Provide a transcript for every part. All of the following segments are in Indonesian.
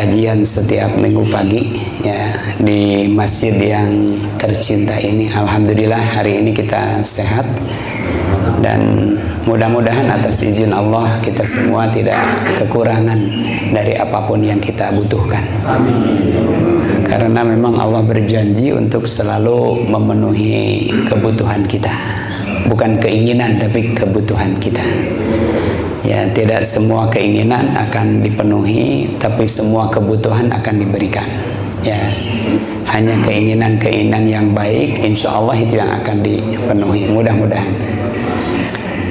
kajian setiap minggu pagi ya di masjid yang tercinta ini. Alhamdulillah hari ini kita sehat dan mudah-mudahan atas izin Allah kita semua tidak kekurangan dari apapun yang kita butuhkan. Karena memang Allah berjanji untuk selalu memenuhi kebutuhan kita. Bukan keinginan tapi kebutuhan kita. Ya, tidak semua keinginan akan dipenuhi, tapi semua kebutuhan akan diberikan. Ya, hanya keinginan-keinginan yang baik, insya Allah itu yang akan dipenuhi. Mudah-mudahan.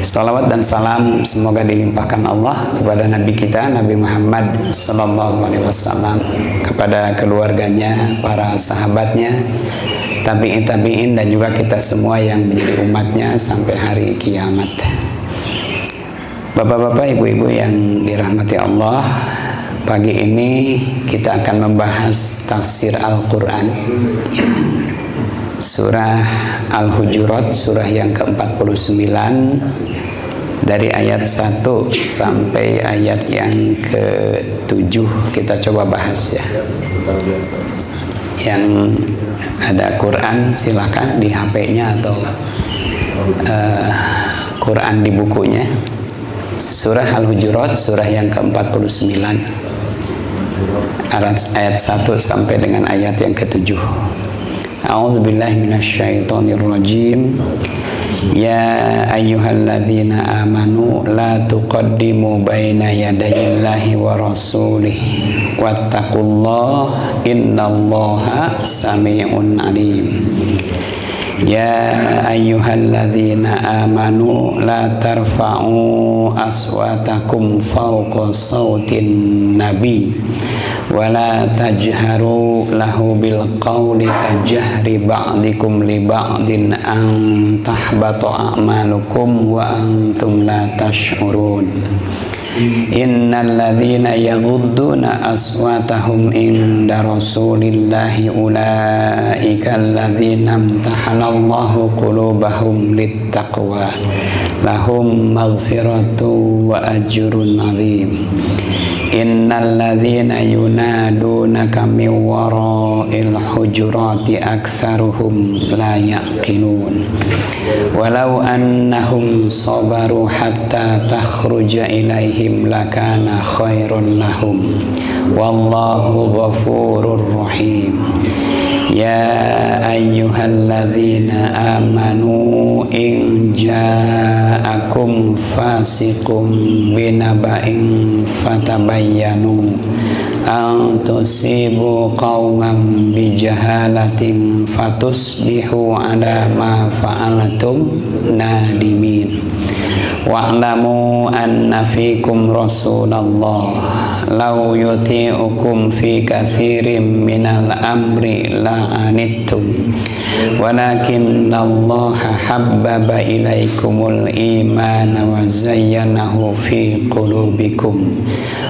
Salawat dan salam semoga dilimpahkan Allah kepada Nabi kita Nabi Muhammad SAW, kepada keluarganya, para sahabatnya, tabi'in dan juga kita semua yang menjadi umatnya sampai hari kiamat. Bapak-bapak, ibu-ibu yang dirahmati Allah, pagi ini kita akan membahas tafsir Al-Quran, surah Al-Hujurat, surah yang ke-49, dari ayat 1 sampai ayat yang ke-7. Kita coba bahas ya. Yang ada Quran silakan di HP-nya atau Quran di bukunya. Surah Al-Hujurat, surah yang ke-49, ayat 1 sampai dengan ayat yang ke-7. A'udzubillahi minasyaitonirrajim. Ya ayyuhalladzina amanu la tuqaddimu baina yadayillahi wa rasulih wattaqullaha innallaha sami'un alim. Ya ayyuhalladzina amanu la tarfa'u aswatakum fawqa sawtin nabi wa la tajharu lahu bil qawli kajahri ba'dikum li ba'din an tahbata a'malukum wa antum la tash'urun. Innal ladzina yaghudduna aswatahum inda rasulillahi ulaika alladzina imtahanallahu qulubahum littaqwa lahum maghfiratu wa ajrun 'adzim. Innal ladzina yunadunaka min wara'il hujurati aktsaruhum la yaqilun walau annahum sabaru hatta takhruja ilaihim lakana khairun lahum wallahu ghafurur rahim. Ya ayyuhalladzina amanu in ja'akum fasiqun binaba'in fatabayyanu an tusibu qauman bijahalatin fatusbihu ala ma fa'alatum nadimin. Wa'lamu anna fikum Rasulullah law yuti'ukum fi katsirin minal amri la'anittum walakinna Allah habbaba ilaikumul imana wa zayyanahu fi qulubikum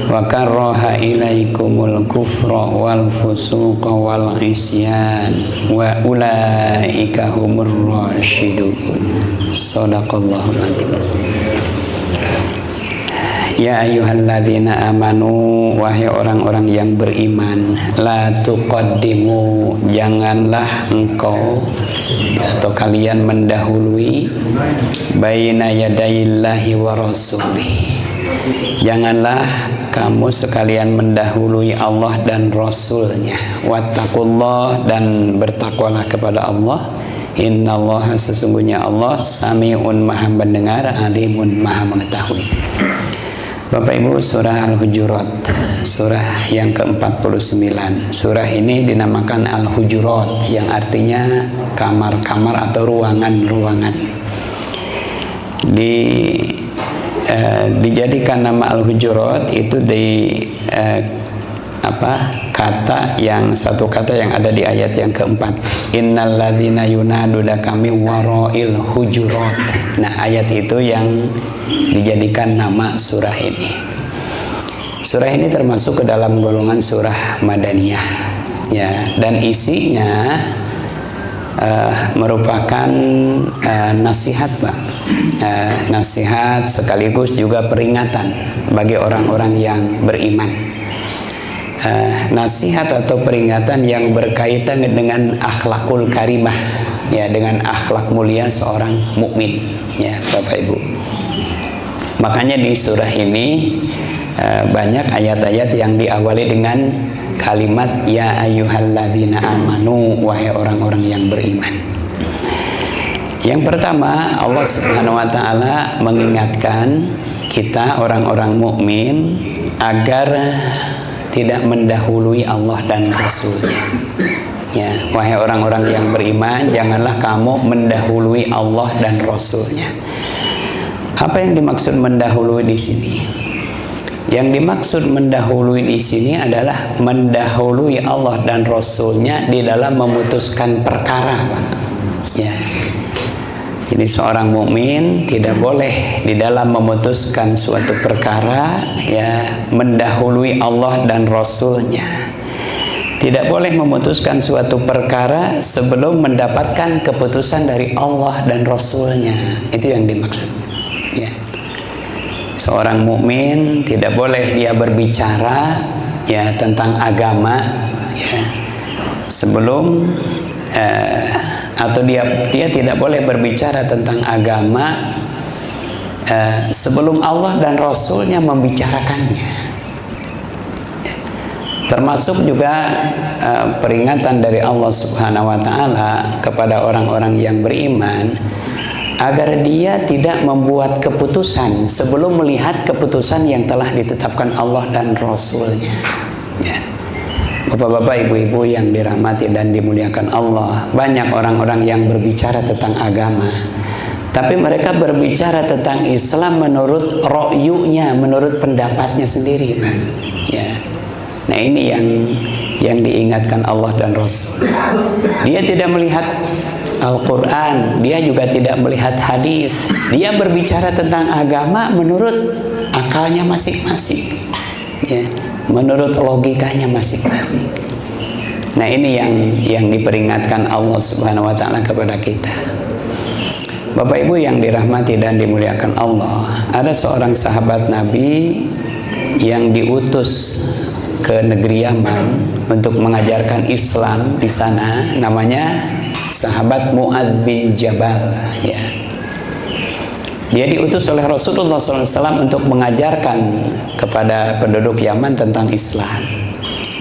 wa karraha ilaikumul kufra wal fusuqa wal isyan wa ulaika humur rasyidun. Shadaqallahul adzim. Ya ayyuhalladzina amanu, wahai orang-orang yang beriman, la tuqaddimu, janganlah engkau atau kalian mendahului baina yadayillahi wa rasulih. Janganlah kamu sekalian mendahului Allah dan Rasulnya. Wattaqullah, dan bertakwalah kepada Allah. Innallaha, sesungguhnya Allah, sami'un, maha mendengar, alimun, maha mengetahui. Bapak Ibu, surah Al-Hujurat, surah yang ke-49. Surah ini dinamakan Al-Hujurat, yang artinya kamar-kamar atau ruangan-ruangan. Dijadikan nama Al-Hujurat itu kata yang satu kata yang ada di ayat yang keempat. Innal ladzina yunadunaka min wara'il hujurat. Nah, ayat itu yang dijadikan nama surah ini. Surah ini termasuk ke dalam golongan surah Madaniyah, ya, dan isinya merupakan nasihat, Pak. Nasihat sekaligus juga peringatan bagi orang-orang yang beriman. nasihat atau peringatan yang berkaitan dengan akhlakul karimah, ya, dengan akhlak mulia seorang mukmin, ya Bapak Ibu. Makanya di surah ini banyak ayat-ayat yang diawali dengan kalimat ya ayyuhalladzina amanu, wahai orang-orang yang beriman. Yang pertama, Allah Subhanahu wa taala mengingatkan kita orang-orang mukmin agar tidak mendahului Allah dan Rasul-Nya. Ya, wahai orang-orang yang beriman, janganlah kamu mendahului Allah dan Rasul-Nya. Apa yang dimaksud mendahului di sini? Yang dimaksud mendahului di sini adalah mendahului Allah dan Rasul-Nya di dalam memutuskan perkara, Pak. Ya. Jadi seorang mukmin tidak boleh di dalam memutuskan suatu perkara, ya, mendahului Allah dan Rasul-Nya. Tidak boleh memutuskan suatu perkara sebelum mendapatkan keputusan dari Allah dan Rasul-Nya. Itu yang dimaksud. Ya. Seorang mukmin tidak boleh dia berbicara, ya, tentang agama, ya, sebelum atau dia tidak boleh berbicara tentang agama sebelum Allah dan Rasul-Nya membicarakannya. Termasuk juga peringatan dari Allah Subhanahu wa taala kepada orang-orang yang beriman agar dia tidak membuat keputusan sebelum melihat keputusan yang telah ditetapkan Allah dan Rasul-Nya. Ya. Bapak-bapak, ibu-ibu yang dirahmati dan dimuliakan Allah, banyak orang-orang yang berbicara tentang agama, tapi mereka berbicara tentang Islam menurut ro'yunya, menurut pendapatnya sendiri, Pak. Ya. Nah, ini yang diingatkan Allah dan Rasul. Dia tidak melihat Al-Quran, dia juga tidak melihat hadis. Dia berbicara tentang agama menurut akalnya masing-masing, ya, menurut logikanya masing-masing. Nah, ini yang diperingatkan Allah Subhanahu wa taala kepada kita. Bapak Ibu yang dirahmati dan dimuliakan Allah, ada seorang sahabat Nabi yang diutus ke negeri Yaman untuk mengajarkan Islam di sana, namanya sahabat Mu'adz bin Jabal, ya. Dia diutus oleh Rasulullah SAW untuk mengajarkan kepada penduduk Yaman tentang Islam.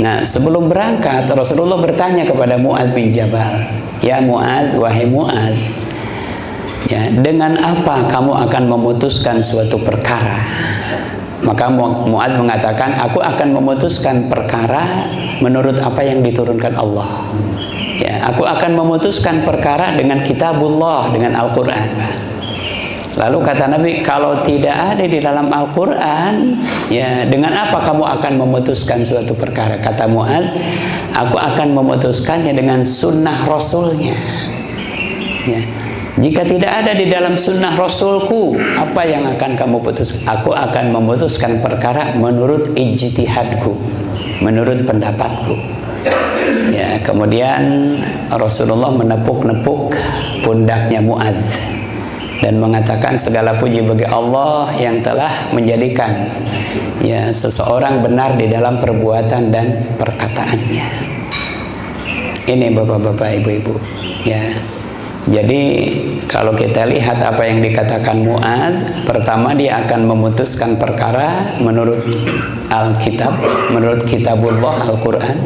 Nah, sebelum berangkat, Rasulullah bertanya kepada Mu'adz bin Jabal, ya Mu'adz, wahai Mu'adz, ya, dengan apa kamu akan memutuskan suatu perkara? Maka Mu'adz mengatakan, aku akan memutuskan perkara menurut apa yang diturunkan Allah. Ya, aku akan memutuskan perkara dengan kitabullah, dengan Al-Quran. Lalu kata Nabi, kalau tidak ada di dalam Al-Quran, ya, dengan apa kamu akan memutuskan suatu perkara? Kata Mu'adz, aku akan memutuskannya dengan sunnah Rasulnya. Ya. Jika tidak ada di dalam sunnah Rasulku, apa yang akan kamu putuskan? Aku akan memutuskan perkara menurut ijtihadku, menurut pendapatku. Ya, kemudian Rasulullah menepuk-nepuk pundaknya Mu'adz dan mengatakan, segala puji bagi Allah yang telah menjadikan, ya, seseorang benar di dalam perbuatan dan perkataannya. Ini bapak-bapak, ibu-ibu, ya. Jadi kalau kita lihat apa yang dikatakan Mu'adz, pertama dia akan memutuskan perkara menurut Alkitab, menurut kitabullah, Al-Quran.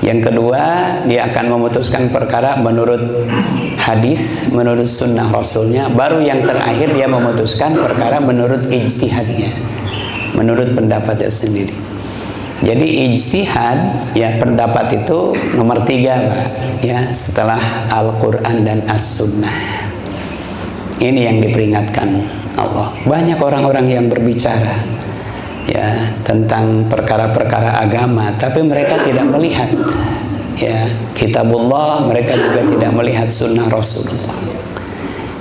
Yang kedua, dia akan memutuskan perkara menurut hadis, menurut sunnah Rasulnya. Baru yang terakhir dia memutuskan perkara menurut ijtihadnya, menurut pendapatnya sendiri. Jadi ijtihad, ya, pendapat itu nomor 3, Pak, ya, setelah Al-Quran dan As-Sunnah. Ini yang diperingatkan Allah. Banyak orang-orang yang berbicara, ya, tentang perkara-perkara agama, tapi mereka tidak melihat, ya, kitabullah, mereka juga tidak melihat sunnah Rasulullah.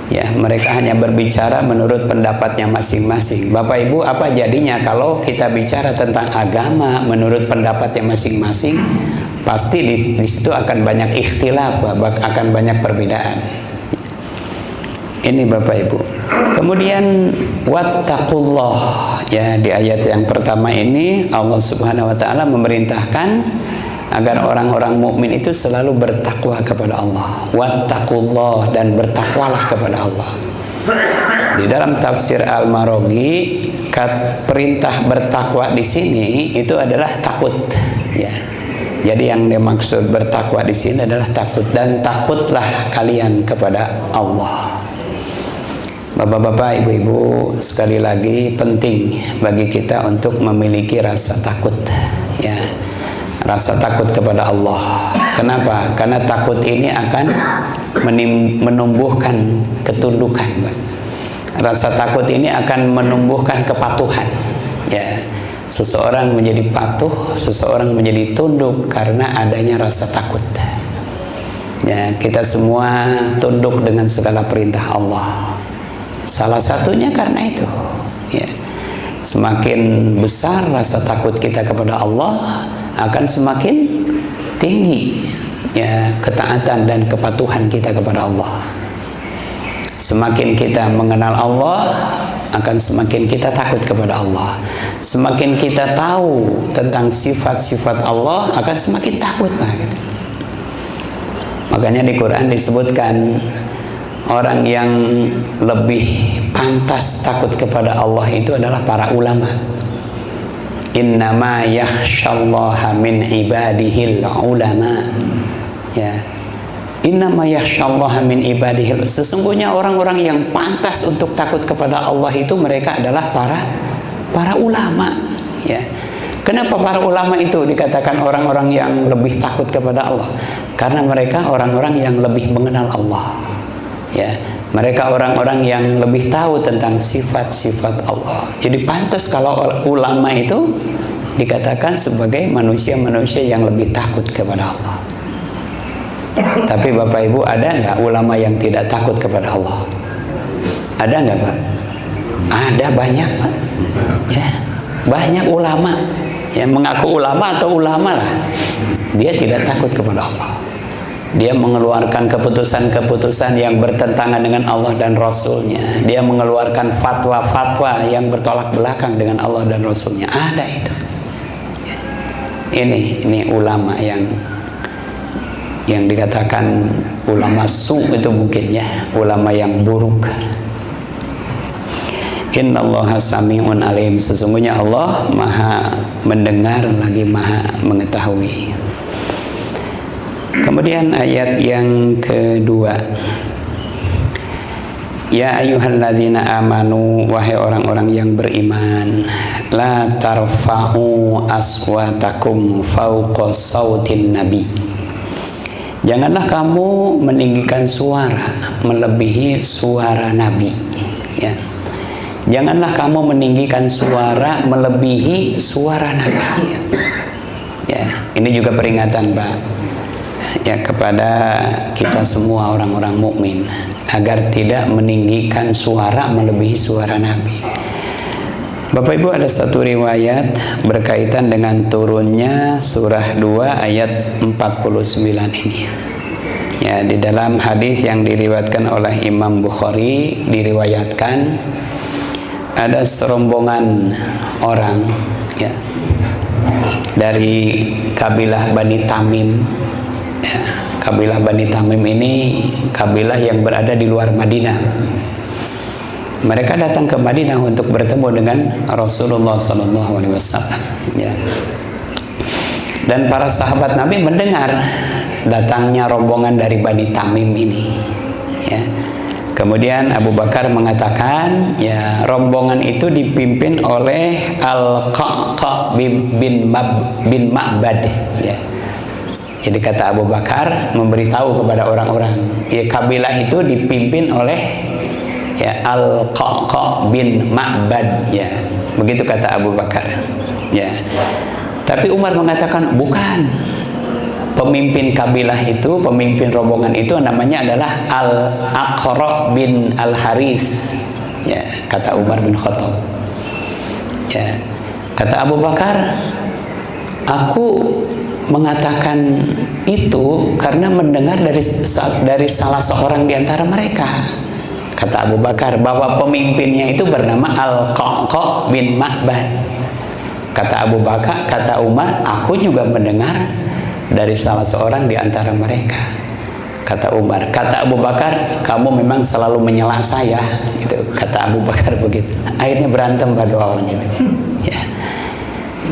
Ya, mereka hanya berbicara menurut pendapatnya masing-masing. Bapak Ibu, apa jadinya kalau kita bicara tentang agama menurut pendapatnya masing-masing? Pasti di situ akan banyak ikhtilaf, akan banyak perbedaan. Ini Bapak Ibu. Kemudian wattaqullah, ya, di ayat yang pertama ini Allah Subhanahu wa taala memerintahkan agar orang-orang mukmin itu selalu bertakwa kepada Allah. Wattaqullah, dan bertakwalah kepada Allah. Di dalam tafsir Al-Maraghi, perintah bertakwa di sini itu adalah takut, ya. Jadi yang dimaksud bertakwa di sini adalah takut, dan takutlah kalian kepada Allah. Bapak-bapak, ibu-ibu, sekali lagi penting bagi kita untuk memiliki rasa takut, ya. Rasa takut kepada Allah. Kenapa? Karena takut ini akan menumbuhkan ketundukan. Rasa takut ini akan menumbuhkan kepatuhan, ya. Seseorang menjadi patuh, seseorang menjadi tunduk karena adanya rasa takut. Ya, kita semua tunduk dengan segala perintah Allah. Salah satunya karena itu, ya. Semakin besar rasa takut kita kepada Allah, akan semakin tinggi, ya, ketaatan dan kepatuhan kita kepada Allah. Semakin kita mengenal Allah, akan semakin kita takut kepada Allah. Semakin kita tahu tentang sifat-sifat Allah, akan semakin takut, gitu. Makanya di Quran disebutkan orang yang lebih pantas takut kepada Allah itu adalah para ulama. Innama yakhsyallaha min ibadihil ulama, ya. Innama yakhsyallaha min ibadihil, sesungguhnya orang-orang yang pantas untuk takut kepada Allah itu mereka adalah para ulama, ya. Kenapa para ulama itu dikatakan orang-orang yang lebih takut kepada Allah? Karena mereka orang-orang yang lebih mengenal Allah, ya. Mereka orang-orang yang lebih tahu tentang sifat-sifat Allah. Jadi pantas kalau ulama itu dikatakan sebagai manusia-manusia yang lebih takut kepada Allah. Tapi Bapak Ibu, ada nggak ulama yang tidak takut kepada Allah? Ada nggak, Pak? Ada, banyak, Pak. Ya, banyak ulama yang mengaku ulama atau ulama lah, dia tidak takut kepada Allah. Dia mengeluarkan keputusan-keputusan yang bertentangan dengan Allah dan Rasulnya. Dia mengeluarkan fatwa-fatwa yang bertolak belakang dengan Allah dan Rasulnya. Ada itu. Ini ulama yang dikatakan ulama su itu mungkin, ya, ulama yang buruk. Innallaha sami'un alim, sesungguhnya Allah maha mendengar lagi maha mengetahui. Kemudian ayat yang kedua, ya ayyuhalladzina amanu, wahai orang-orang yang beriman, la tarfa'u aswatakum fawqa sautin nabi, janganlah kamu meninggikan suara melebihi suara Nabi, ya. Janganlah kamu meninggikan suara melebihi suara Nabi, ya. Ini juga peringatan, Pak, ya, kepada kita semua orang-orang mukmin agar tidak meninggikan suara melebihi suara Nabi. Bapak Ibu, ada satu riwayat berkaitan dengan turunnya surah 2 ayat 49 ini. Ya, di dalam hadis yang diriwayatkan oleh Imam Bukhari diriwayatkan ada serombongan orang, ya, dari kabilah Bani Tamim. Ya, kabilah Bani Tamim ini kabilah yang berada di luar Madinah. Mereka datang ke Madinah untuk bertemu dengan Rasulullah SAW, ya. Dan para sahabat Nabi mendengar datangnya rombongan dari Bani Tamim ini, ya. Kemudian Abu Bakar mengatakan, ya, rombongan itu dipimpin oleh Al-Qaqa bin Ma'bad, ya. Jadi kata Abu Bakar memberitahu kepada orang-orang, ya, kabilah itu dipimpin oleh, ya, Al-Qaqa bin Ma'bad, ya. Begitu kata Abu Bakar, ya. Tapi Umar mengatakan bukan. Pemimpin kabilah itu, pemimpin rombongan itu namanya adalah Al-Aqra bin Al-Harith, ya, kata Umar bin Khattab. Ya, kata Abu Bakar, aku mengatakan itu karena mendengar dari salah seorang di antara mereka. Kata Abu Bakar bahwa pemimpinnya itu bernama Al-Qaqa bin Ma'bad. Kata Abu Bakar, kata Umar, aku juga mendengar dari salah seorang di antara mereka. Kata Umar, kata Abu Bakar, kamu memang selalu menyela saya, gitu. Kata Abu Bakar begitu. Akhirnya berantem pada orang itu. Ya.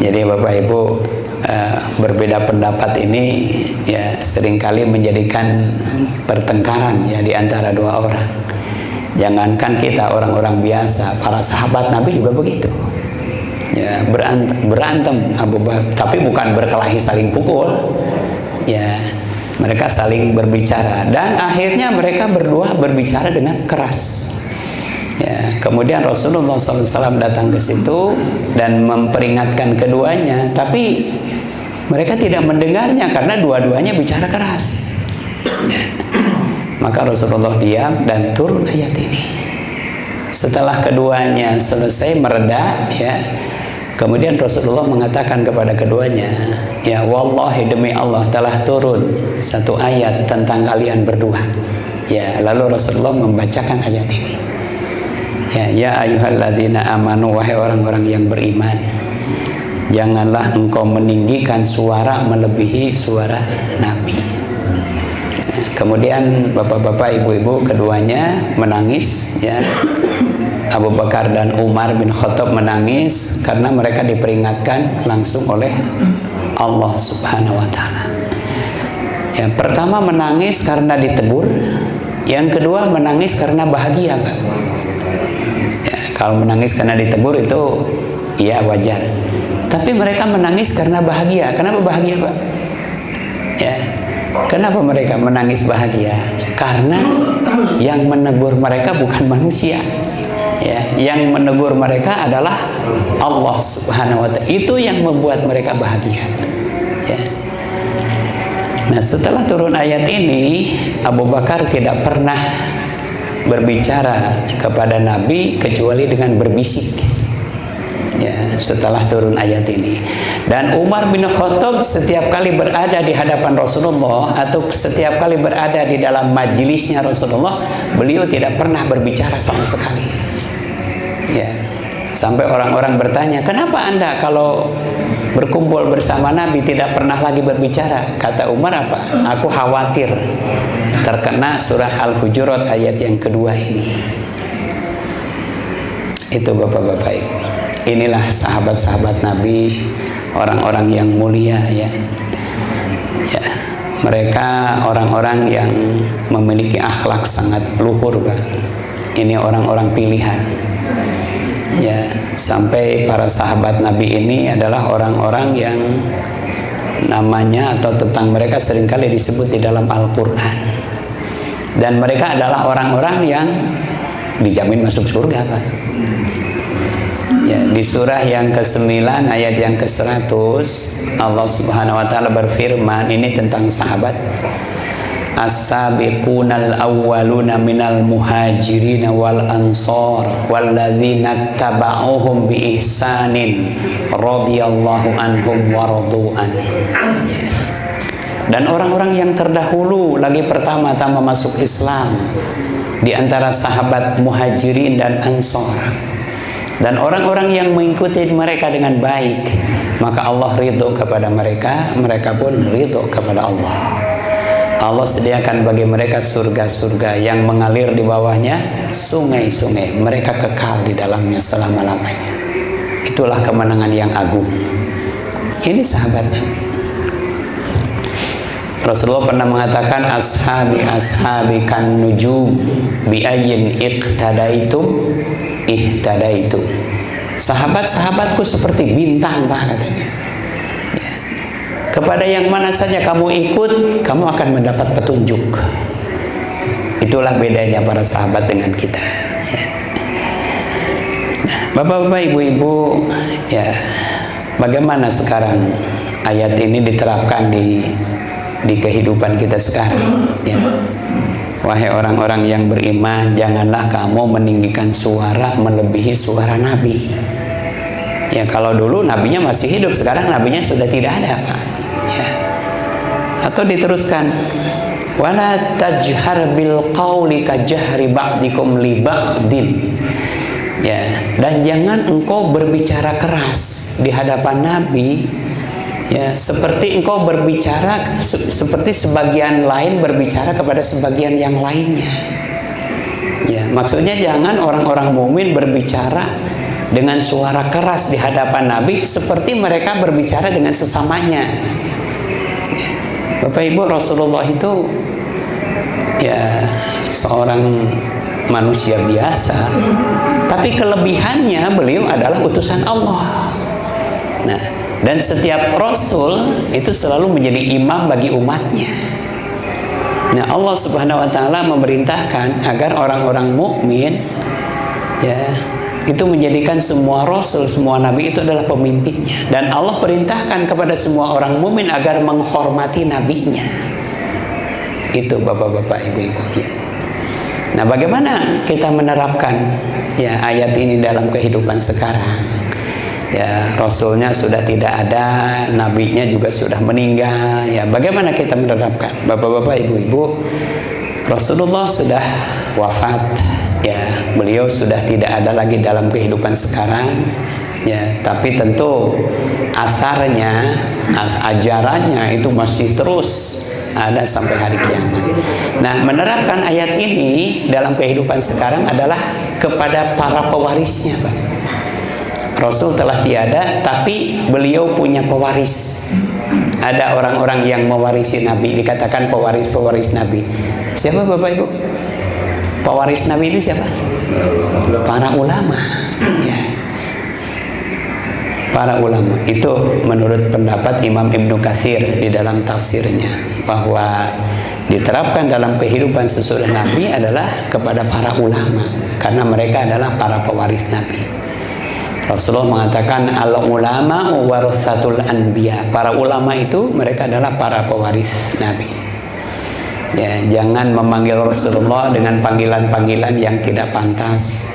Jadi Bapak Ibu, berbeda pendapat ini ya seringkali menjadikan pertengkaran ya di antara dua orang. Jangankan kita orang-orang biasa, para sahabat Nabi juga begitu. Ya, berantem Abu Bakar, tapi bukan berkelahi saling pukul. Ya, mereka saling berbicara dan akhirnya mereka berdua berbicara dengan keras. Ya, kemudian Rasulullah SAW datang ke situ dan memperingatkan keduanya, tapi mereka tidak mendengarnya karena dua-duanya bicara keras. Ya. Maka Rasulullah diam dan turun ayat ini. Setelah keduanya selesai mereda, ya, kemudian Rasulullah mengatakan kepada keduanya, ya wallahi demi Allah telah turun satu ayat tentang kalian berdua. Ya, lalu Rasulullah membacakan ayat ini. Ya ayyuhalladzina amanu, wahai orang-orang yang beriman, janganlah engkau meninggikan suara melebihi suara Nabi. Nah, kemudian bapak-bapak, ibu-ibu keduanya menangis, ya. Abu Bakar dan Umar bin Khattab menangis karena mereka diperingatkan langsung oleh Allah Subhanahu wa taala. Yang pertama menangis karena ditegur, yang kedua menangis karena bahagia, Pak. Ya, kalau menangis karena ditegur itu ya wajar. Tapi mereka menangis karena bahagia. Kenapa bahagia, Pak? Ya. Kenapa mereka menangis bahagia? Karena yang menegur mereka bukan manusia. Ya, yang menegur mereka adalah Allah Subhanahu wa taala. Itu yang membuat mereka bahagia. Ya. Nah, setelah turun ayat ini, Abu Bakar tidak pernah berbicara kepada Nabi kecuali dengan berbisik. Ya, setelah turun ayat ini. Dan Umar bin Khattab setiap kali berada di hadapan Rasulullah atau setiap kali berada di dalam majelisnya Rasulullah, beliau tidak pernah berbicara sama sekali. Ya, sampai orang-orang bertanya, kenapa Anda kalau berkumpul bersama Nabi tidak pernah lagi berbicara? Kata Umar apa? Aku khawatir terkena surah Al-Hujurat ayat yang kedua ini. Itu bapak-bapak ibu. Inilah sahabat-sahabat Nabi, orang-orang yang mulia, ya. Ya, mereka orang-orang yang memiliki akhlak sangat luhur, Pak. Ini orang-orang pilihan. Ya, sampai para sahabat Nabi ini adalah orang-orang yang namanya atau tentang mereka seringkali disebut di dalam Al-Quran. Dan mereka adalah orang-orang yang dijamin masuk surga, Pak. Ya, di surah yang ke-9 ayat yang ke-100 Allah Subhanahu wa taala berfirman, ini tentang sahabat. As-sabiqunal awwaluna minal muhajirin wal ansar walladzina taba'uhum bi ihsanin radhiyallahu anhum wa radu'an. Dan orang-orang yang terdahulu lagi pertama-tama masuk Islam di antara sahabat muhajirin dan ansar, dan orang-orang yang mengikuti mereka dengan baik, maka Allah ridho kepada mereka, mereka pun ridho kepada Allah. Allah sediakan bagi mereka surga-surga yang mengalir di bawahnya sungai-sungai. Mereka kekal di dalamnya selama-lamanya. Itulah kemenangan yang agung. Ini sahabat Nabi. Rasulullah pernah mengatakan, ashabi ashabi kan nujum bi ayyin iqtadaitum ihtadaitum. Sahabat-sahabatku seperti bintang, Pak, katanya. Kepada yang mana saja kamu ikut, kamu akan mendapat petunjuk. Itulah bedanya para sahabat dengan kita. Bapak-bapak, ibu-ibu, ya, bagaimana sekarang ayat ini diterapkan di kehidupan kita sekarang? Ya. Wahai orang-orang yang beriman, janganlah kamu meninggikan suara melebihi suara Nabi. Ya, kalau dulu nabinya masih hidup, sekarang nabinya sudah tidak ada, Pak. Ya. Atau diteruskan, wala tajhar bil qauli kajahri ba'dikum li ba'din. Ya, dan jangan engkau berbicara keras di hadapan Nabi, ya, seperti engkau berbicara seperti sebagian lain berbicara kepada sebagian yang lainnya. Ya, maksudnya jangan orang-orang mukmin berbicara dengan suara keras di hadapan Nabi seperti mereka berbicara dengan sesamanya. Bapak Ibu, Rasulullah itu ya seorang manusia biasa, tapi kelebihannya beliau adalah utusan Allah. Nah, dan setiap Rasul itu selalu menjadi imam bagi umatnya. Nah, Allah Subhanahu wa Ta'ala memerintahkan agar orang-orang mukmin ya itu menjadikan semua Rasul, semua Nabi itu adalah pemimpinnya. Dan Allah perintahkan kepada semua orang mukmin agar menghormati nabinya. Itu bapak-bapak, ibu-ibu ya. Nah, bagaimana kita menerapkan ya ayat ini dalam kehidupan sekarang? Ya, Rasulnya sudah tidak ada, nabinya juga sudah meninggal. Ya, bagaimana kita menerapkan? Bapak-bapak, ibu-ibu, Rasulullah sudah wafat. Ya, beliau sudah tidak ada lagi dalam kehidupan sekarang. Ya, tapi tentu asarnya, ajarannya itu masih terus ada sampai hari kiamat. Nah, menerapkan ayat ini dalam kehidupan sekarang adalah kepada para pewarisnya, Pak. Rasul telah tiada, tapi beliau punya pewaris. Ada orang-orang yang mewarisi Nabi, dikatakan pewaris-pewaris Nabi. Siapa Bapak Ibu? Pewaris Nabi itu siapa? Para ulama. Ya. Para ulama itu menurut pendapat Imam Ibnu Katsir di dalam tafsirnya, bahwa diterapkan dalam kehidupan sesudah Nabi adalah kepada para ulama, karena mereka adalah para pewaris Nabi. Rasulullah mengatakan al-ulama warasatul anbiya. Para ulama itu mereka adalah para pewaris Nabi. Ya, jangan memanggil Rasulullah dengan panggilan-panggilan yang tidak pantas.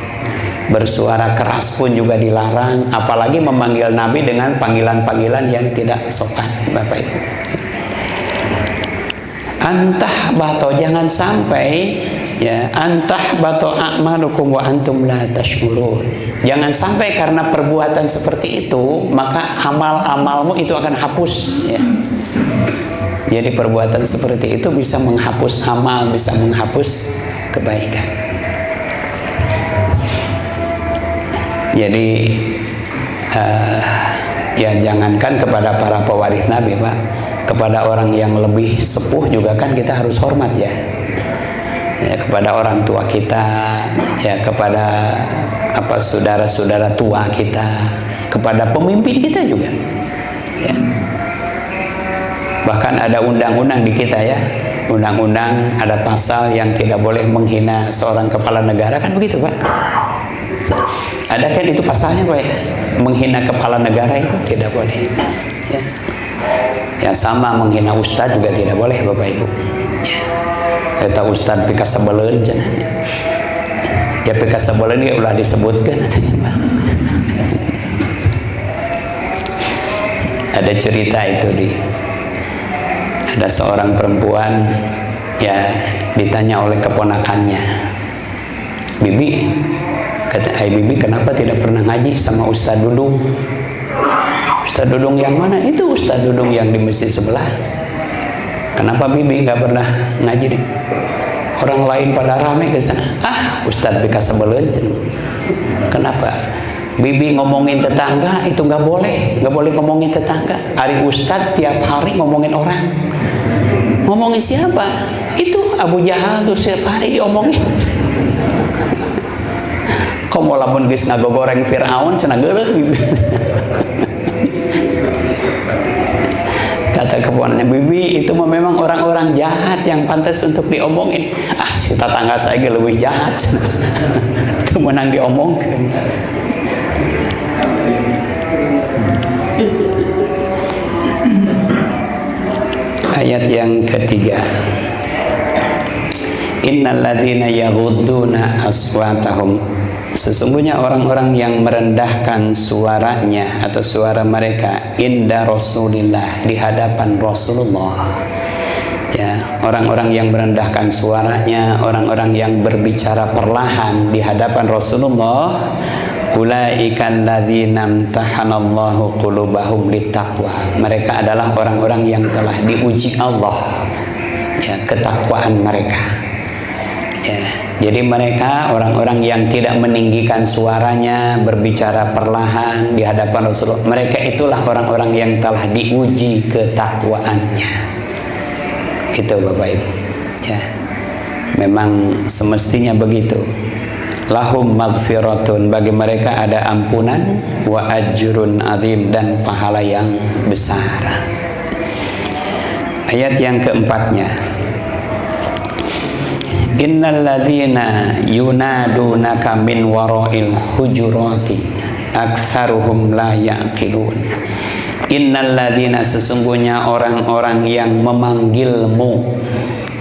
Bersuara keras pun juga dilarang, apalagi memanggil Nabi dengan panggilan-panggilan yang tidak sopan, Bapak Ibu. Antah bato, jangan sampai ya antah bato a'malukum wa antum la tashkurun. Jangan sampai karena perbuatan seperti itu maka amal-amalmu itu akan hapus ya. Jadi perbuatan seperti itu bisa menghapus amal, bisa menghapus kebaikan. Jadi ya jangankan kepada para pewaris Nabi, Pak, kepada orang yang lebih sepuh juga kan kita harus hormat ya. Ya, kepada orang tua kita, ya kepada apa saudara-saudara tua kita, kepada pemimpin kita juga. Ya. Bahkan ada undang-undang di kita ya, undang-undang ada pasal yang tidak boleh menghina seorang kepala negara, kan begitu Pak? Ada kan itu pasalnya Pak ya? Menghina kepala negara itu tidak boleh ya. Ya sama menghina ustadz juga tidak boleh Bapak Ibu ya. Kata ustadz pika sebelen ya, pika sebelen ya ulah disebutkan. Ada cerita itu ada seorang perempuan ya ditanya oleh keponakannya, Bibi, kata Bibi, kenapa tidak pernah ngaji sama Ustadz Dudung? Ustadz Dudung yang mana? Itu Ustadz Dudung yang di masjid sebelah. Kenapa Bibi nggak pernah ngaji? Orang lain pada rame ke sana. Ah, Ustadz bika sebelen. Kenapa? Bibi ngomongin tetangga itu nggak boleh ngomongin tetangga. Ari Ustadz tiap hari ngomongin orang. Ngomongin siapa? Itu Abu Jahal tuh setiap hari diomongin. Kamu lamun geus ngagogoreng Firaun cenah geuleuh. Kata keponakannya, Bibi itu memang orang-orang jahat yang pantas untuk diomongin. Ah, si tetangga saya lebih jahat. Itu menang diomongin. Ayat yang ketiga, innal ladzina yaghudduna aswatahum, sesungguhnya orang-orang yang merendahkan suaranya atau suara mereka inda Rasulillah, di hadapan Rasulullah, Ya, orang-orang yang merendahkan suaranya, orang-orang yang berbicara perlahan di hadapan Rasulullah, ulaikal ladzina imtahanallahu qulubahum littaqwa. Mereka adalah orang-orang yang telah diuji Allah, ya, ketakwaan mereka. Ya, jadi mereka orang-orang yang tidak meninggikan suaranya, berbicara perlahan di hadapan Rasulullah. Mereka itulah orang-orang yang telah diuji ketakwaannya. Itu Bapak Ibu, ya, memang semestinya begitu. Lahum maghfiratun, bagi mereka ada ampunan, wa ajrun azim, dan pahala yang besar. Ayat yang keempatnya, innal ladzina yunadunaka min wara'il hujurati aktsaruhum la ya'qilun. Innal ladzina, sesungguhnya orang-orang yang memanggilmu,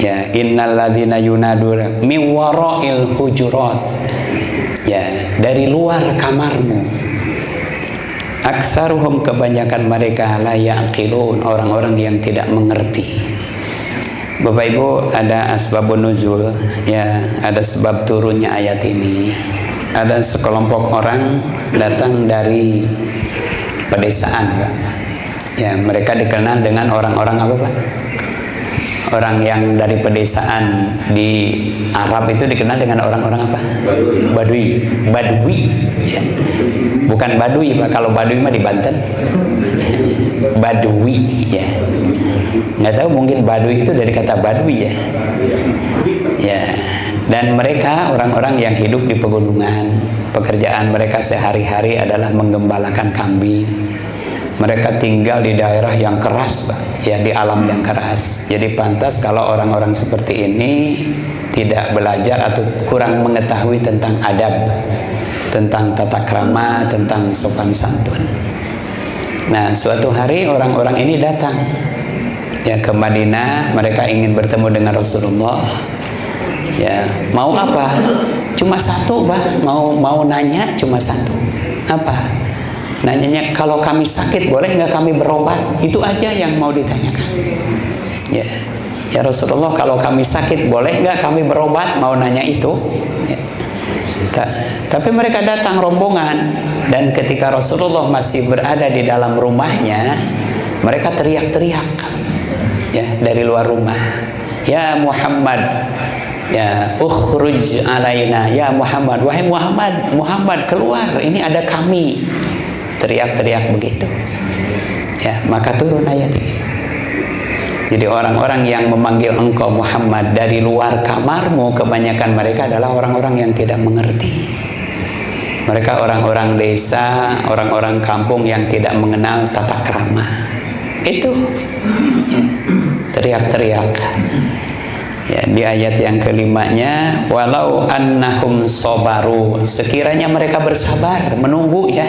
ya, innal ladzina yunaduna min wara'il hujurat, ya, dari luar kamarmu. Aktsaruhum, kebanyakan mereka, la yaqilun, orang-orang yang tidak mengerti. Bapak Ibu, ada asbabun nuzul, ya, ada sebab turunnya ayat ini. Ada sekelompok orang datang dari pedesaan, Pak. Ya, mereka dikenal dengan orang-orang apa, Pak? Orang yang dari pedesaan di Arab itu dikenal dengan orang-orang apa? Badui. Badui, ya. Bukan Badui, Pak. Kalau Badui mah di Banten. Badui, ya. Nggak tahu, mungkin Badui itu dari kata Badui, ya. Ya. Dan mereka orang-orang yang hidup di pegunungan. Pekerjaan mereka sehari-hari adalah menggembalakan kambing. Mereka tinggal di daerah yang keras, Pak. Ya, di alam yang keras. Jadi pantas kalau orang-orang seperti ini tidak belajar atau kurang mengetahui tentang adab, tentang tata krama, tentang sopan santun. Nah, suatu hari orang-orang ini datang, ya, ke Madinah. Mereka ingin bertemu dengan Rasulullah. Ya, mau apa? Cuma satu, Pak. Mau nanya cuma satu. Apa? Nanyanya, kalau kami sakit boleh nggak kami berobat? Itu aja yang mau ditanyakan. Ya, ya Rasulullah, kalau kami sakit boleh nggak kami berobat? Mau nanya itu. Ya. Tapi mereka datang rombongan, dan ketika Rasulullah masih berada di dalam rumahnya, mereka teriak-teriak, ya, dari luar rumah. Ya Muhammad, ya ukhruj alaina, ya Muhammad, wahai Muhammad keluar, ini ada kami. Teriak-teriak begitu, ya, maka turun ayat ini. Jadi orang-orang yang memanggil engkau Muhammad dari luar kamarmu, kebanyakan mereka adalah orang-orang yang tidak mengerti. Mereka orang-orang desa, orang-orang kampung yang tidak mengenal tata krama. Itu, ya, teriak-teriak. Ya, di ayat yang kelimanya, walau annahum sobaru, sekiranya mereka bersabar menunggu, ya,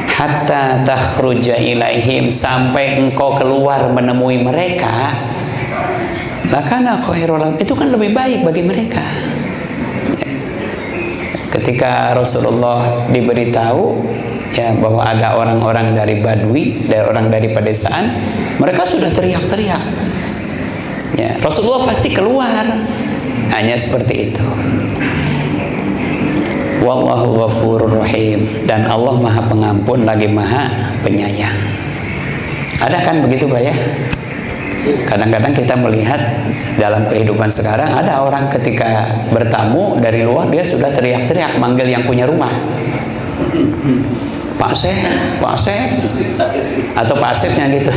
hatta takhruja ilaihim, sampai engkau keluar menemui mereka, lakana khairul lahum, itu kan lebih baik bagi mereka. Ketika Rasulullah diberitahu, ya, bahwa ada orang-orang dari Badui, orang dari pedesaan, mereka sudah teriak-teriak. Ya, Rasulullah pasti keluar. Hanya seperti itu. Wallahu ghafurur rahim, dan Allah Maha Pengampun lagi Maha Penyayang. Ada kan begitu, Pak, ya? Kadang-kadang kita melihat dalam kehidupan sekarang ada orang ketika bertamu dari luar, dia sudah teriak-teriak manggil yang punya rumah. Pak Asep, atau Pak Asepnya gitu.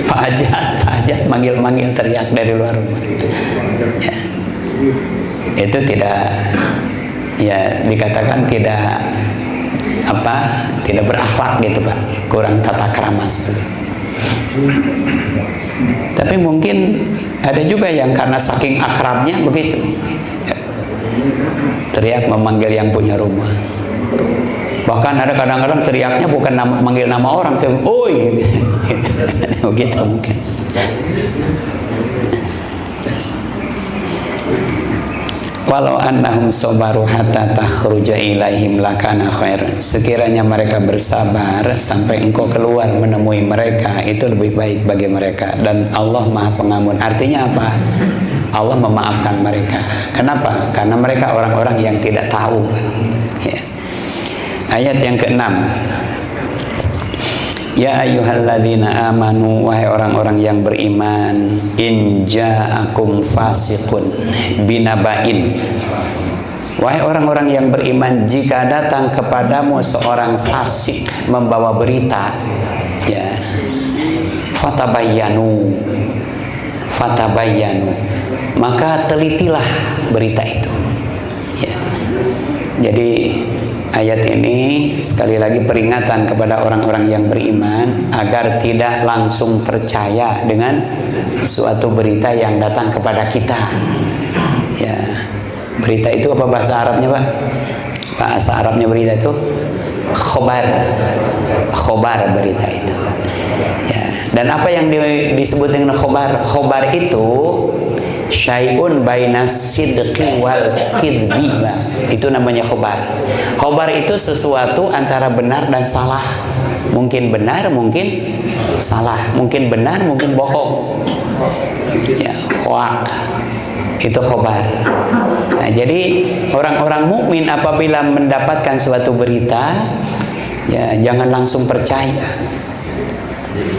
Pak Ajat manggil-manggil teriak dari luar rumah. Ya. Itu tidak, ya, dikatakan tidak berakhlak gitu, Pak, kurang tata krama seperti itu. Tapi mungkin ada juga yang karena saking akrabnya begitu, ya, teriak memanggil yang punya rumah. Bahkan ada kadang-kadang teriaknya bukan manggil nama orang, tuh, oi, begitu mungkin. Walau annahum sabaru hatta takhruja ilaihim lakana khair. Sekiranya mereka bersabar sampai engkau keluar menemui mereka, itu lebih baik bagi mereka. Dan Allah Maha Pengampun. Artinya apa? Allah memaafkan mereka. Kenapa? Karena mereka orang-orang yang tidak tahu. Ya. Ayat yang ke-6. Ya ayyuhalladzina amanu, wahai orang-orang yang beriman, in ja'akum fasiqun binaba'in. Wahai orang-orang yang beriman, jika datang kepadamu seorang fasik membawa berita, ya, fatabayyanu, maka telitilah berita itu. Ya. Jadi ayat ini sekali lagi peringatan kepada orang-orang yang beriman agar tidak langsung percaya dengan suatu berita yang datang kepada kita. Ya, berita itu apa bahasa Arabnya, Pak? Bahasa Arabnya berita itu khobar berita itu. Ya, dan apa yang disebut dengan khobar? Khobar itu syai'un bainas sidqi wal kidbi. Itu namanya khobar. Khobar itu sesuatu antara benar dan salah. Mungkin benar, mungkin salah. Mungkin benar, mungkin bohong. Ya, hoak. Itu khobar. Nah, jadi orang-orang mukmin apabila mendapatkan suatu berita, ya jangan langsung percaya.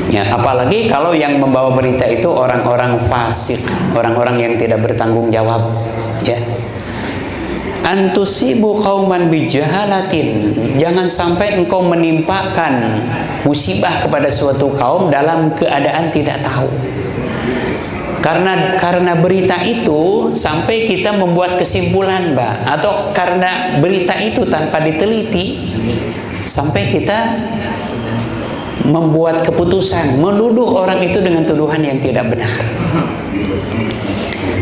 Ya, apalagi kalau yang membawa berita itu orang-orang fasik, orang-orang yang tidak bertanggung jawab. Ya, antusibu qauman bijahalatin, jangan sampai engkau menimpakan musibah kepada suatu kaum dalam keadaan tidak tahu. Karena berita itu sampai kita membuat kesimpulan, Mbak, atau karena berita itu tanpa diteliti sampai kita membuat keputusan, menuduh orang itu dengan tuduhan yang tidak benar.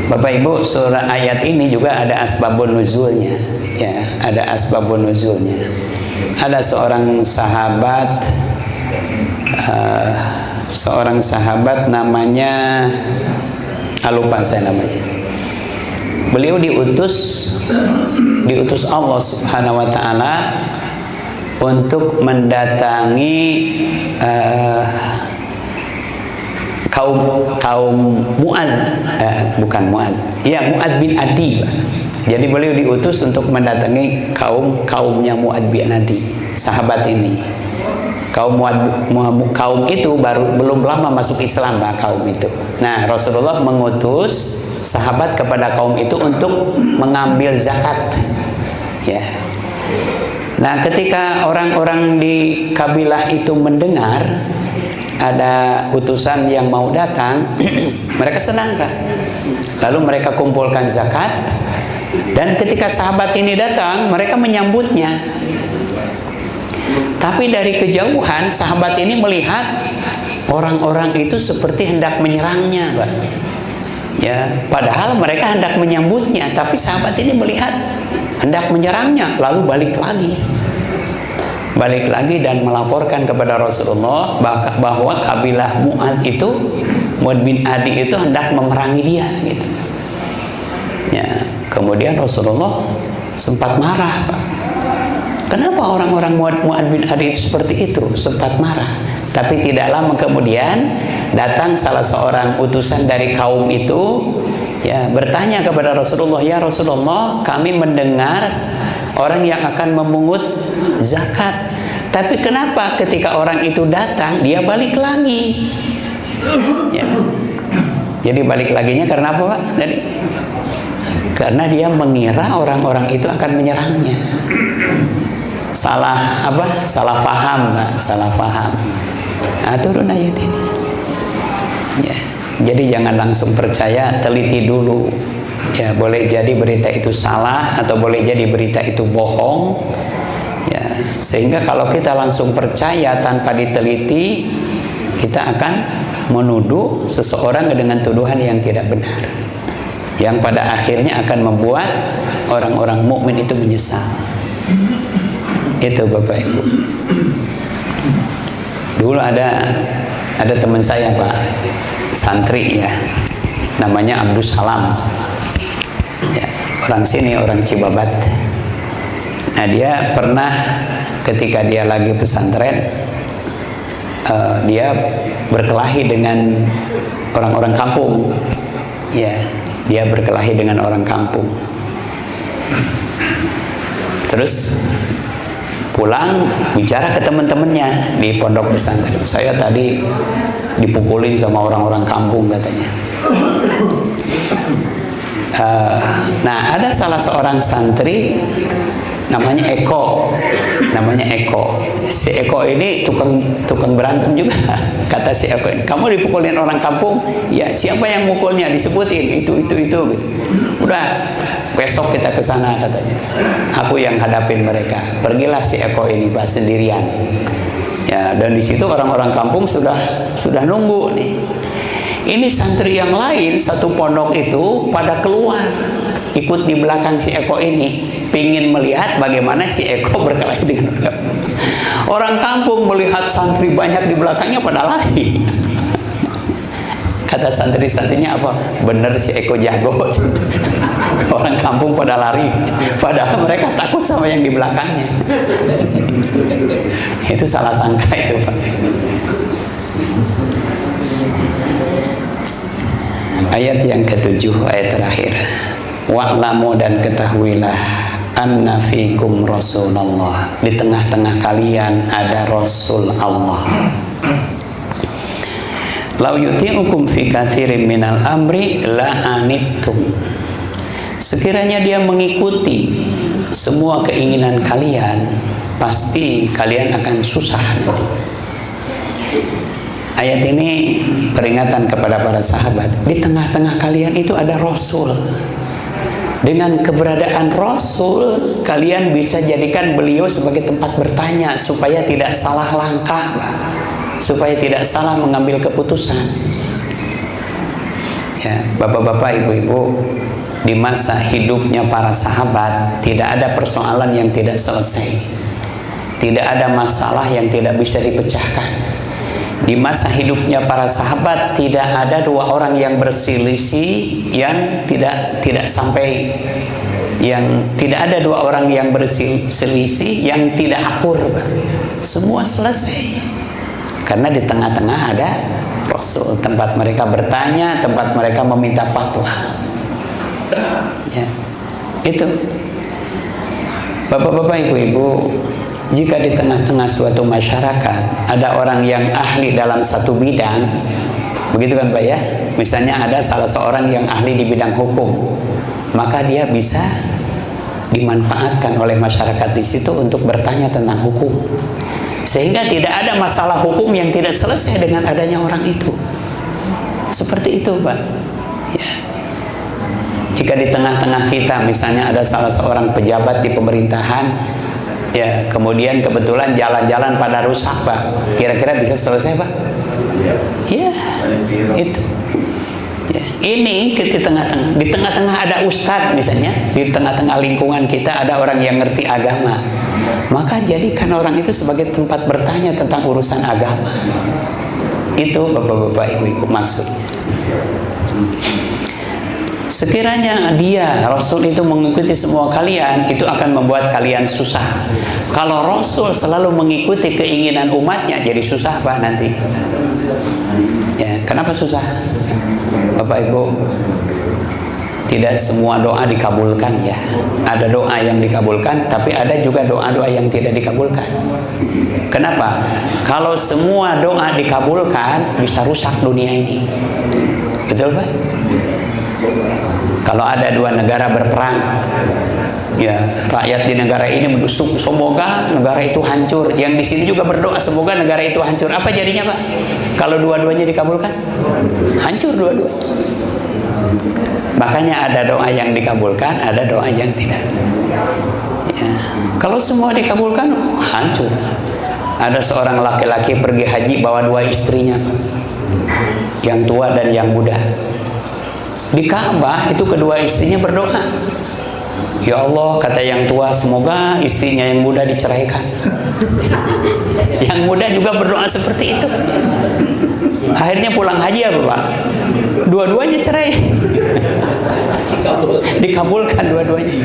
Bapak Ibu, surah ayat ini juga ada asbabun nuzulnya. Ya, ada asbabun nuzulnya. Ada seorang sahabat namanya, lupa saya namanya. Beliau diutus Allah Subhanahu wa taala untuk mendatangi kaum Mu'ad, bukan Mu'ad, ya Mu'ad bin Adi. Jadi beliau diutus untuk mendatangi kaumnya Mu'ad bin Adi, sahabat ini. Kaum itu belum lama masuk Islam, Pak, kaum itu. Nah, Rasulullah mengutus sahabat kepada kaum itu untuk mengambil zakat. Ya. Nah, ketika orang-orang di kabilah itu mendengar ada utusan yang mau datang, mereka senang, kan? Lalu mereka kumpulkan zakat, dan ketika sahabat ini datang, mereka menyambutnya. Tapi dari kejauhan sahabat ini melihat orang-orang itu seperti hendak menyerangnya, Pak. Ya, padahal mereka hendak menyambutnya, tapi sahabat ini melihat hendak menyerangnya, lalu balik lagi dan melaporkan kepada Rasulullah bahwa kabilah Mu'ad bin Adi itu hendak memerangi dia, gitu. Ya, kemudian Rasulullah sempat marah, Pak. Kenapa orang-orang Mu'ad bin Adi itu seperti itu? Sempat marah. Tapi tidak lama kemudian datang salah seorang utusan dari kaum itu, ya, bertanya kepada Rasulullah, ya Rasulullah, kami mendengar orang yang akan memungut zakat. Tapi kenapa ketika orang itu datang dia balik lagi? Ya. Jadi balik laginya karena apa, Pak? Tadi karena dia mengira orang-orang itu akan menyerangnya. Salah faham, Pak. Salah faham. Nah, turun ayat ini. Ya. Jadi jangan langsung percaya, teliti dulu. Ya, boleh jadi berita itu salah atau boleh jadi berita itu bohong. Ya, sehingga kalau kita langsung percaya tanpa diteliti, kita akan menuduh seseorang dengan tuduhan yang tidak benar, yang pada akhirnya akan membuat orang-orang mukmin itu menyesal. Itu Bapak Ibu. Dulu ada teman saya, Pak, santri, ya, namanya Abdus Salam. Ya, orang sini, orang Cibabat. Nah, dia pernah ketika dia lagi pesantren, dia berkelahi dengan orang-orang kampung. Ya, dia berkelahi dengan orang kampung. Terus pulang bicara ke teman-temannya di pondok pesantren. Saya tadi dipukulin sama orang-orang kampung katanya. Nah, ada salah seorang santri namanya Eko. Si Eko ini tukang berantem juga. Kata si Eko, kamu dipukulin orang kampung? Ya, siapa yang mukulnya? Disebutin itu gitu. Udah, besok kita ke sana katanya. Aku yang hadapin mereka. Pergilah si Eko ini Pak sendirian. Ya, dan di situ orang-orang kampung sudah nunggu nih. Ini santri yang lain satu pondok itu pada keluar ikut di belakang si Eko ini, pingin melihat bagaimana si Eko berkelahi dengan orang kampung. Melihat santri banyak di belakangnya pada lari. Kata santri-santrinya apa? Bener si Eko jago. Orang kampung pada lari, padahal mereka takut sama yang di belakangnya. Itu salah sangka itu Pak. Ayat yang ke-7, ayat terakhir. Wa'lamu, dan ketahuilah, anna fikum Rasulullah, di tengah-tengah kalian ada Rasul Allah. Lau yuti'ukum fi katsirin minal amri la'anittum. Sekiranya dia mengikuti semua keinginan kalian, pasti kalian akan susah nanti. Ayat ini peringatan kepada para sahabat. Di tengah-tengah kalian itu ada Rasul. Dengan keberadaan Rasul, kalian bisa jadikan beliau sebagai tempat bertanya supaya tidak salah langkah, supaya tidak salah mengambil keputusan. Ya, bapak-bapak, ibu-ibu, di masa hidupnya para sahabat tidak ada persoalan yang tidak selesai, tidak ada masalah yang tidak bisa dipecahkan. Di masa hidupnya para sahabat tidak ada dua orang yang berselisih yang tidak sampai, yang tidak ada dua orang yang berselisih yang tidak akur. Semua selesai karena di tengah-tengah ada Rasul, tempat mereka bertanya, tempat mereka meminta fatwa. Ya, itu bapak-bapak, ibu-ibu, jika di tengah-tengah suatu masyarakat ada orang yang ahli dalam satu bidang, begitu kan Pak ya? Misalnya ada salah seorang yang ahli di bidang hukum, maka dia bisa dimanfaatkan oleh masyarakat di situ untuk bertanya tentang hukum, sehingga tidak ada masalah hukum yang tidak selesai dengan adanya orang itu. Seperti itu Pak. Ya. Jika di tengah-tengah kita misalnya ada salah seorang pejabat di pemerintahan, ya, kemudian kebetulan jalan-jalan pada rusak Pak, kira-kira bisa selesai Pak? Ya, itu. Ya, ini di tengah-tengah ada ustadz misalnya, di tengah-tengah lingkungan kita ada orang yang ngerti agama, maka jadikan orang itu sebagai tempat bertanya tentang urusan agama. Itu bapak-bapak, ibu-ibu maksudnya. Sekiranya dia Rasul itu mengikuti semua kalian, itu akan membuat kalian susah. Kalau Rasul selalu mengikuti keinginan umatnya, jadi susah Pak nanti. Ya, kenapa susah? Bapak Ibu, tidak semua doa dikabulkan ya. Ada doa yang dikabulkan, tapi ada juga doa-doa yang tidak dikabulkan. Kenapa? Kalau semua doa dikabulkan, bisa rusak dunia ini. Betul Pak? Kalau ada dua negara berperang, ya, rakyat di negara ini mendusuk semoga negara itu hancur, yang di sini juga berdoa semoga negara itu hancur. Apa jadinya Pak? Kalau dua-duanya dikabulkan, hancur dua-duanya. Makanya ada doa yang dikabulkan, ada doa yang tidak. Ya. Kalau semua dikabulkan, hancur. Ada seorang laki-laki pergi haji bawa dua istrinya, yang tua dan yang muda. Di Ka'bah itu kedua istrinya berdoa, ya Allah, kata yang tua, semoga istrinya yang muda diceraikan. Yang muda juga berdoa seperti itu. Akhirnya pulang haji apa Pak? Dua-duanya cerai. Dikabulkan dua-duanya.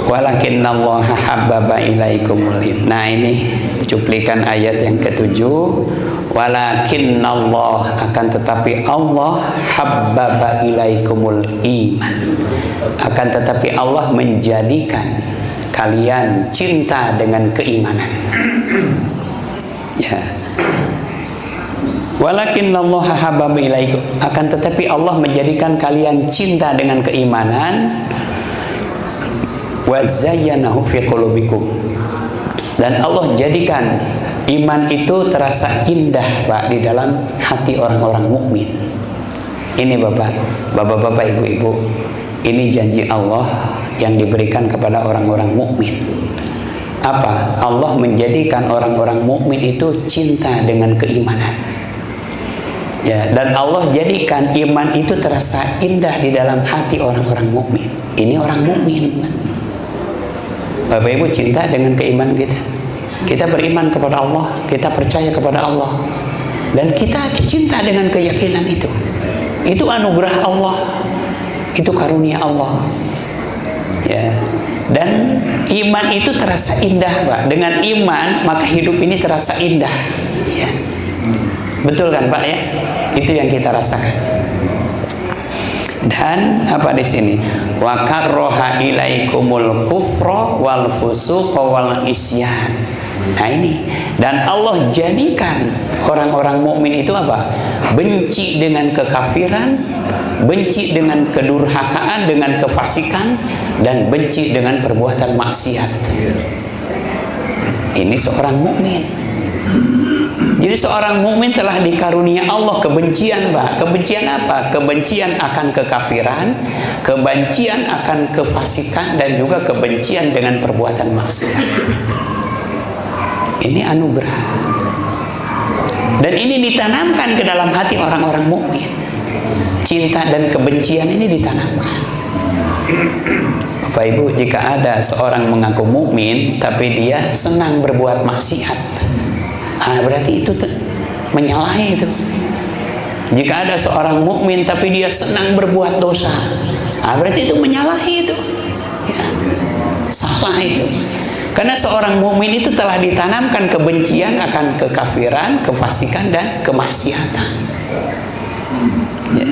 Walakinnallaha habbaba ilaikumul iman. Nah, ini cuplikan ayat yang ketujuh. Walakinnallah, akan tetapi Allah, habbaba ilaikumul iman, akan tetapi Allah menjadikan kalian cinta dengan keimanan. Ya. Walakinnallaha habbaba ilaikum, akan tetapi Allah menjadikan kalian cinta dengan keimanan. Wa zayyanahu fi qulubikum, dan Allah jadikan iman itu terasa indah, Pak, di dalam hati orang-orang mukmin. Ini Bapak-bapak, Ibu-ibu, ini janji Allah yang diberikan kepada orang-orang mukmin. Apa? Allah menjadikan orang-orang mukmin itu cinta dengan keimanan. Ya, dan Allah jadikan iman itu terasa indah di dalam hati orang-orang mukmin. Ini orang mukmin. Bapak Ibu, cinta dengan keimanan kita. Kita beriman kepada Allah, kita percaya kepada Allah, dan kita cinta dengan keyakinan itu. Itu anugerah Allah, itu karunia Allah. Ya. Dan iman itu terasa indah, Pak. Dengan iman maka hidup ini terasa indah. Ya. Betul kan, Pak, ya? Itu yang kita rasakan. Dan apa di sini? Wa karroha ilaikumul kufra wal fusuqa wal isyan. Nah, ini, dan Allah jadikan orang-orang mukmin itu apa? Benci dengan kekafiran, benci dengan kedurhakaan, dengan kefasikan, dan benci dengan perbuatan maksiat. Ini seorang mukmin. Jadi seorang mukmin telah dikarunia Allah kebencian, Pak. Kebencian apa? Kebencian akan kekafiran, kebencian akan kefasikan, dan juga kebencian dengan perbuatan maksiat. Ini anugerah. Dan ini ditanamkan ke dalam hati orang-orang mukmin. Cinta dan kebencian ini ditanamkan. Bapak Ibu, jika ada seorang mengaku mukmin tapi dia senang berbuat maksiat, berarti itu menyalahi itu. Jika ada seorang mukmin tapi dia senang berbuat dosa, berarti itu menyalahi itu. Ya, salah itu. Karena seorang mukmin itu telah ditanamkan kebencian akan kekafiran, kefasikan, dan kemaksiatan. Ya.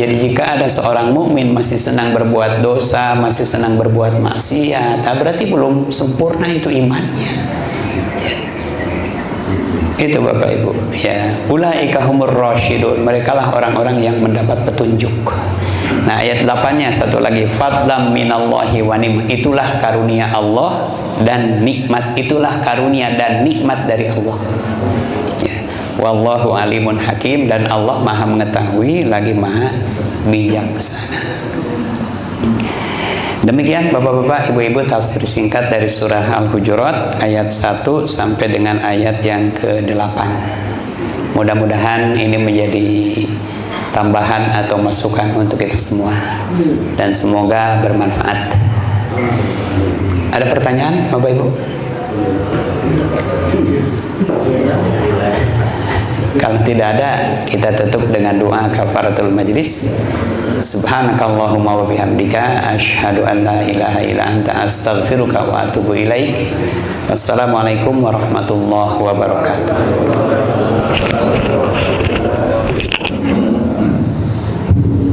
Jadi jika ada seorang mukmin masih senang berbuat dosa, masih senang berbuat maksiat, berarti belum sempurna itu imannya. Ya. Itu Bapak Ibu. Ya, ulaika humur rasyidun. Merekalah orang-orang yang mendapat petunjuk. Nah, ayat 8-nya satu lagi, fadlam minallahi wa ni'mah. Itulah karunia Allah dan nikmat. Itulah karunia dan nikmat dari Allah. Ya. Wallahu alimun hakim, dan Allah Maha mengetahui lagi Maha bijaksana. Demikian Bapak-bapak, Ibu-ibu, tafsir singkat dari surah Al-Hujurat ayat 1 sampai dengan ayat yang ke-8. Mudah-mudahan ini menjadi tambahan atau masukan untuk kita semua, dan semoga bermanfaat. Ada pertanyaan, Bapak Ibu? Kalau tidak ada, kita tutup dengan doa kafaratul majlis. Subhanakallahumma wa bihamdika asyhadu an la ilaha illa anta astaghfiruka wa atubu ilaik. Wassalamualaikum warahmatullahi wabarakatuh.